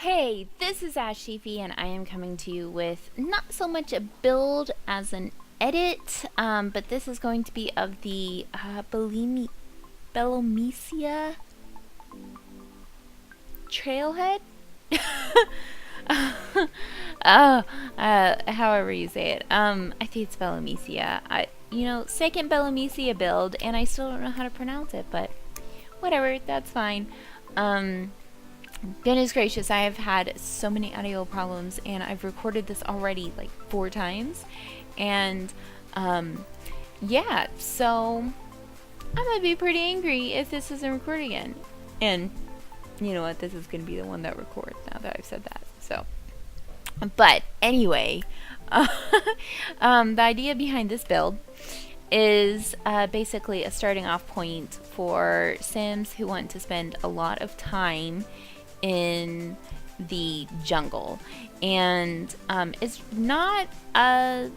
Hey, this is Ashifi, and I am coming to you with not so much a build as an edit, but this is going to be of the Belomisia Trailhead? However you say it. I think it's Belomisia. Second Belomisia build, and I still don't know how to pronounce it, but whatever, that's fine. Goodness gracious, I have had so many audio problems, and I've recorded this already like 4 times, and yeah, so I'm gonna be pretty angry if this isn't recorded again. And you know what, this is gonna be the one that records now that I've said that. So, but anyway, the idea behind this build is basically a starting off point for Sims who want to spend a lot of time in the jungle, and it's not a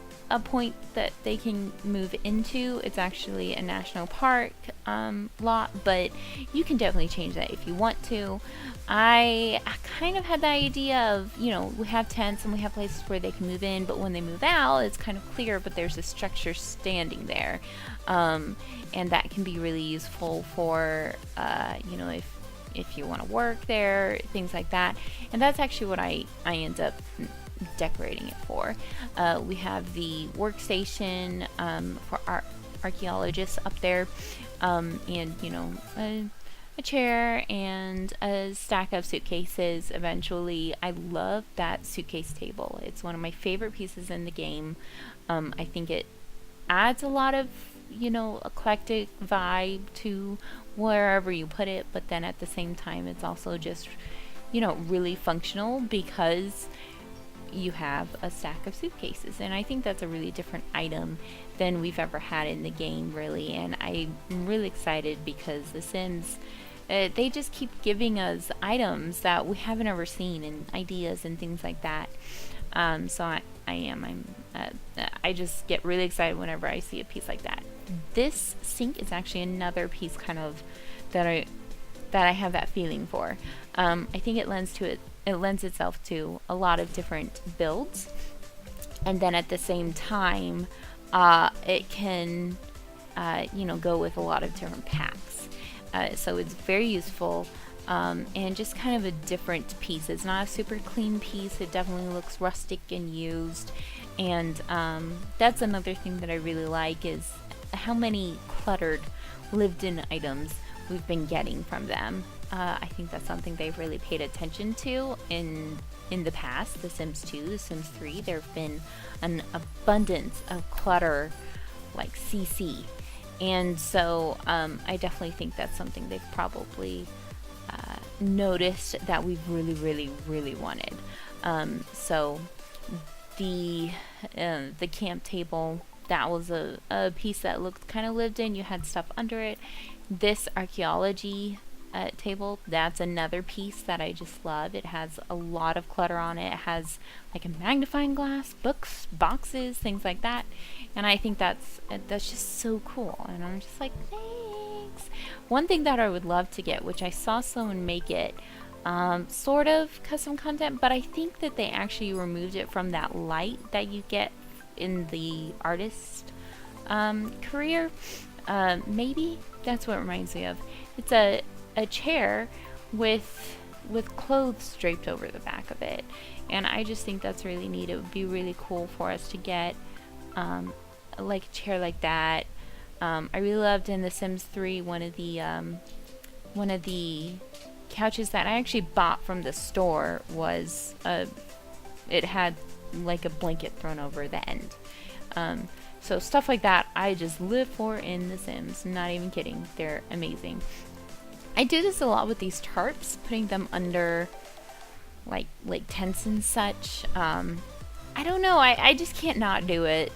point that they can move into. It's actually a national park lot, but you can definitely change that if you want to. I kind of had the idea of, we have tents and we have places where they can move in, but when they move out, it's kind of clear, but there's a structure standing there, and that can be really useful for, if you want to work there, things like that. And that's actually what I end up decorating it for. We have the workstation for our archaeologists up there, and a chair and a stack of suitcases eventually. I love that suitcase table. It's one of my favorite pieces in the game. I think it adds a lot of eclectic vibe to wherever you put it, but then at the same time it's also just really functional because you have a stack of suitcases, and I think that's a really different item than we've ever had in the game, really. And I'm really excited because the Sims, they just keep giving us items that we haven't ever seen, and ideas and things like that. So I just get really excited whenever I see a piece like that. This sink is actually another piece kind of that I have that feeling for. I think it lends itself to a lot of different builds, and then at the same time it can go with a lot of different packs. So it's very useful. And just kind of a different piece. It's not a super clean piece. It definitely looks rustic and used. And that's another thing that I really like, is how many cluttered lived-in items we've been getting from them. I think that's something they've really paid attention to in the past. The Sims 2, The Sims 3, there have been an abundance of clutter, like CC. And so I definitely think that's something they've probably noticed that we really wanted. So the camp table, that was a piece that looked kind of lived in. You had stuff under it. This archaeology table, that's another piece that I just love. It has a lot of clutter on it. It has like a magnifying glass, books, boxes, things like that, and I think that's just so cool. And I'm just like, thanks. One thing that I would love to get, which I saw someone make it, sort of custom content, but I think that they actually removed it from that light that you get in the artist career. Maybe that's what it reminds me of. It's a chair with clothes draped over the back of it, and I just think that's really neat. It would be really cool for us to get like a chair like that. I really loved in The Sims 3 one of the couches that I actually bought from the store was it had like a blanket thrown over the end. So stuff like that I just live for in The Sims. Not even kidding. They're amazing. I do this a lot with these tarps, putting them under like tents and such. I don't know. I just can't not do it.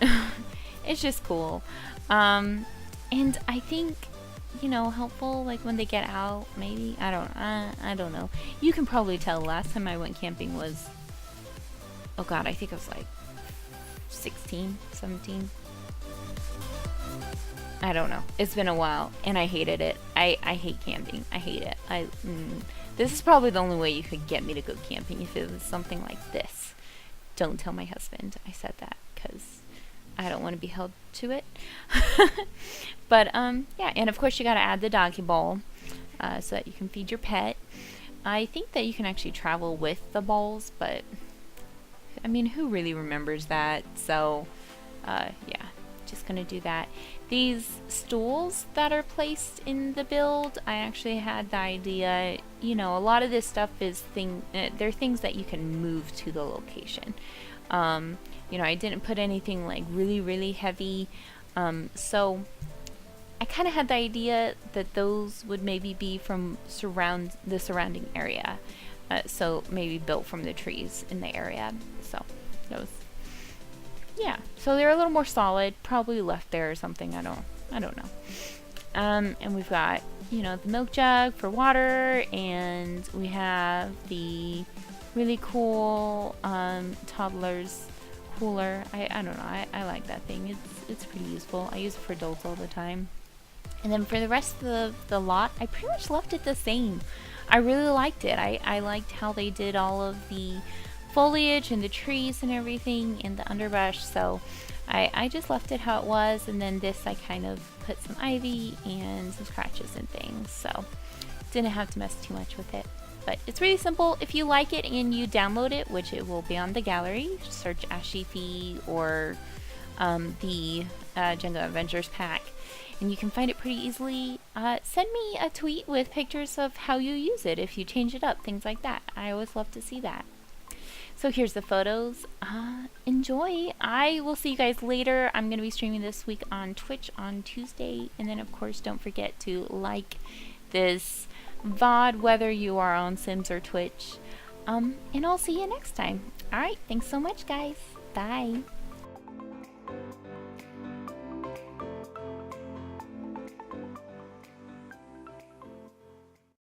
It's just cool. And I think, helpful like when they get out, maybe. I don't know. You can probably tell last time I went camping was, oh god, I think I was like 16, 17. I don't know. It's been a while, and I hated it. I hate camping. I hate it. This is probably the only way you could get me to go camping, if it was something like this. Don't tell my husband I said that, because I don't want to be held to it. But yeah, and of course you got to add the doggy bowl so that you can feed your pet. I think that you can actually travel with the bowls, but I mean, who really remembers that? So yeah, just gonna do that. These stools that are placed in the build, I actually had the idea, you know, a lot of this stuff is they're things that you can move to the location. You know, I didn't put anything like really heavy, so I kind of had the idea that those would maybe be from the surrounding area, so maybe built from the trees in the area. So those, yeah. So they're a little more solid, probably left there or something. I don't know. And we've got, you know, the milk jug for water, and we have the really cool toddler's cooler. I don't know. I like that thing. It's pretty useful. I use it for adults all the time. And then for the rest of the lot, I pretty much left it the same. I really liked it. I liked how they did all of the foliage and the trees and everything in the underbrush, so I just left it how it was. And then this, I kind of put some ivy and some scratches and things, so didn't have to mess too much with it. But it's really simple. If you like it and you download it, which it will be on the gallery, search Ashifi or the Django Adventures pack, and you can find it pretty easily. Send me a tweet with pictures of how you use it, if you change it up, things like that. I always love to see that. So here's the photos. Enjoy. I will see you guys later. I'm going to be streaming this week on Twitch on Tuesday. And then, of course, don't forget to like this VOD, whether you are on Sims or Twitch. And I'll see you next time. Alright, thanks so much, guys. Bye.